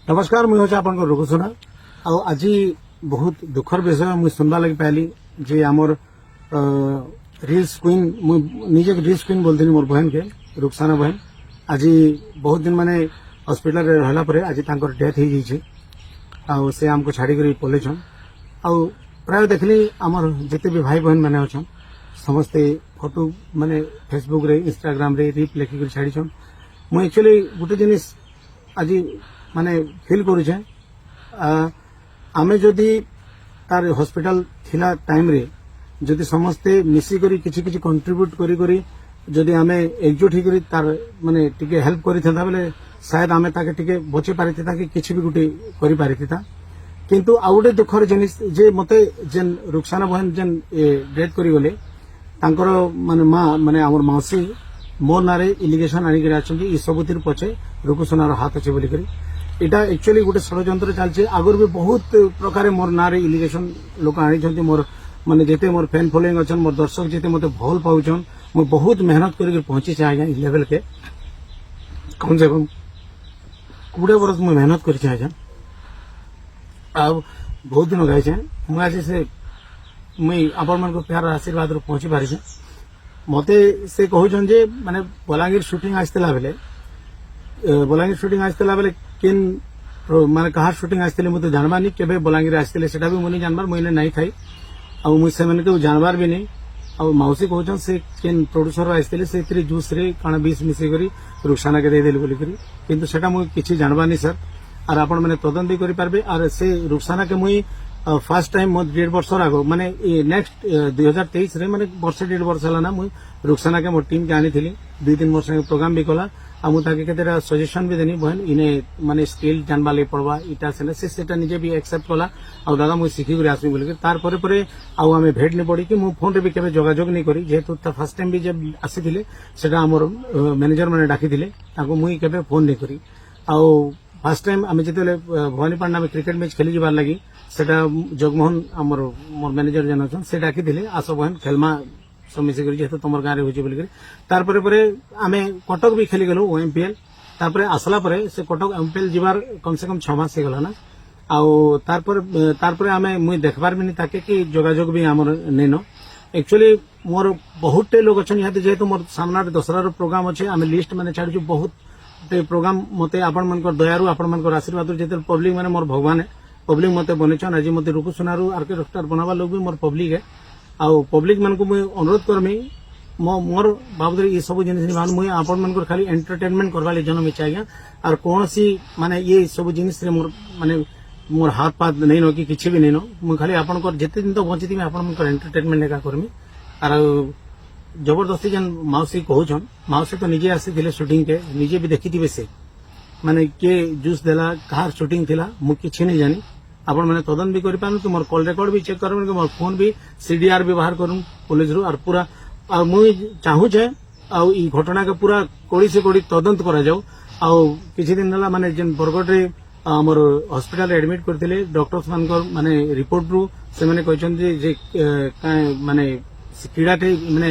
नमस्कार मुझे हूँ आप रुकुसुना आज बहुत दुखर विषय मुझे सुनवा लगी पाइली जे आमर रिल्स क्वीन निजे रिल्स क्वीन बोलती मोर बहन के रुखसाना बहन आज बहुत दिन माने हॉस्पिटल रे रहला परे आज तांकर डेथ हो जाइए आ से हमको छाड़ी पलैछन आ प्राय देखली आमर जिते भी भाई बहन मैंने अच्छा समस्ते फोटो माने फेसबुक रे इंस्टाग्राम रे रिप लेखिक छाड़ीछन मुझे एक्चुअली गोटे जिनिस आज माने फिल करुचे आमे जदि तार हॉस्पिटल थिला टाइम रे जदि समस्ते मिसी करी किछि किछि कंट्रीब्यूट करी करी जदि आमे एकजुट ही करी तार माने टिके हेल्प करी था बेले शायद आमे ताके टिके बचे पारिथि था कि किछि भी गुटे करी पारिथि था किंतु आ गुटे दुखर जिनिस जे मते जेन रुखसाना बहन जेन डेथ करी गले तांकर माने मां माने हमर मौसी मोर नारे इलिगेशन आनी करे आछन कि ई सबुतिर पछे रुकुसुनार हाथ अछि बोली करी इटा एक्चुअली गोटे षड्यंत्र चलছে आगर भी बहुत प्रकार मोर नारे इलिगेशन लोक आनी मोर माने जेते मोर फैन फॉलोइंग अच्छन मोर दर्शक जेते मते भल पाउछन मो बहुत मेहनत करके पहुंची छे आज्ञा इस लेवल के कम से कम 20 वर्ष मैं मेहनत कर छे आज्ञा अब बहुत दिन गए छे मु आज से मुई आपण मन को प्यार आशीर्वाद रो पहुंची पारि छे मते से कहउछन जे माने बलांगीर शूटिंग आस्तेला बेले बलांगीर शूटिंग आस्तेला बेले किन माने कहार शूटिंग आस्तेले मते जानबा नि केबे बलांगीर आस्तेले सेटा भी मुनी जानबार मुइने नाही थाई आ मुई से मन के जानबार भी नहीं आ मौसी कहउछन से किन प्रोड्यूसर आस्तेले से इतरी जूस रे काना 20 मिसी करी रुखसाना के दे देली बोली करी किंतु सेटा मुई किछि जानबा नि सर आर आपण माने तदन भी करि पारबे आर से रुखसाना के मुई फर्स्ट टाइम मो 1.5 वर्ष आगो माने नेक्स्ट 2023 रे माने वर्ष 1.5 वर्ष हला ना मुई रुखसाना के मोर टीम के आनी थिली 2-3 वर्ष प्रोग्राम भी कला आ मु ताके केतेरा सजेशन भी देनी बहन इने माने स्किल जानबा ले पड़वा इटा से सेटा निजे भी एक्सेप्ट कला आ दादा मु सिखि गुरी आसमी बोली तार परे परे आ हमें भेट नि पड़ी कि मु फोन रे भी केबे जोगाजोग नि करी जेतु ता फर्स्ट टाइम भी जब आसी थिले सेटा हमर मैनेजर माने डाकी थिले ताको मुई केबे फोन नि करी आ फर्स्ट टाइम आमे जेतेले भवानीपाटना में क्रिकेट मैच खेली जिबार लगी सेटा जगमोहन हमर मोर मैनेजर जन अछन से डाकी थिले आसो बहन खेलमा सब मिसी करी जेतु तमर गारे होची बोली करी तार परे परे आमे कटक भी खेली गेलो ओएमपीएल तार परे आसला परे से कटक एमपीएल जिबार कम से कम 6 मास से गला ना आ तार परे आमे मुई देखबार भी नि ताके कि जोगाजोग भी हमर नेनो एक्चुअली मोर बहुत लोग अछन याते जेतु मोर सामना दसरा रो प्रोग्राम अछि आमे लिस्ट माने छाडजु बहुत प्रोग्राम मते आपण मनकर दयारु आपण मनकर आशीर्वाद जेते पब्लिक माने मोर भगवान है पब्लिक मते बनेछन आज मते रुकुसुनारु आर्किटेक्टर बनावा लोग भी मोर पब्लिक है आ पब्लिक मन को मुझे अनुरोध करमी मोर बाबद ये सब जिनिस मान मुझे आपण मनकर खाली एंटरटेनमेंट करवा ले जन्म इच्छा आज्ञा और कौन सी माने ये सब जिनिस रे मोर माने मोर हाथ पात नहीं नो कि किछि भी नहीं नो मु खाली आपण को जेते दिन तो बंची थी आपण मनकर एंटरटेनमेंट एका करमी और जबरदस्ती जन मौसी कहउछन मौसी तो निजे आसी थिले शूटिंग के निजे भी देखि थिबे से माने के जूस देला कहार शूटिंग थिला मु किछि नहीं जानी आपण माने तदन भी करि पानु कि मोर कॉल रिकॉर्ड भी चेक करबन कि मोर फोन भी सीडीआर व्यवहार करूं पुलिस रो और पूरा आ मुई चाहू छे आ ई घटना के पूरा कोड़ी से कोड़ी तदंत करा जाऊ आ किछि दिन होला माने जेन बरगड रे हमर हॉस्पिटल एडमिट करथिले डॉक्टर्स मानकर माने रिपोर्ट रू से माने कहछन जे माने कीड़ाटे माने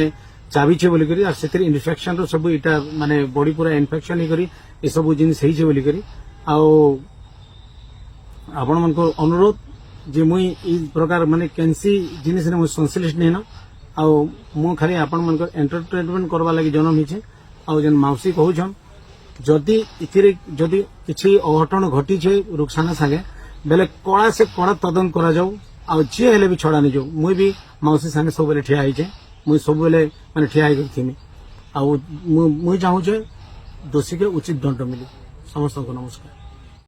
चाबी छे बोली करी आ सेतिर इन्फेक्शन रो सब इटा माने बॉडी पूरा इन्फेक्शन ही करी ए सब जिनिस हेइ छे बोली करी आ आपण मन को अनुरोध जे मुई ई प्रकार माने कैंसी जिनिस ने मुई संश्लिष्ट नहीं न आ मु खाली आपण मन को एंटरटेनमेंट करवा लागि जन्म हिचे आ जन मौसी कहउछन जदि इथिरे जदि किछि अघटन घटी छे रुखसाना संगे बेले कड़ा से कड़ा तदन करा जाऊ आ जे हेले भी छड़ा नि जाऊ मुई भी मौसी संगे सब बेले ठिया हिचे मुई सब बेले माने ठिया hi थिमी आ मुई चाहू छे दोषी के उचित दंड मिली समस्त को नमस्कार।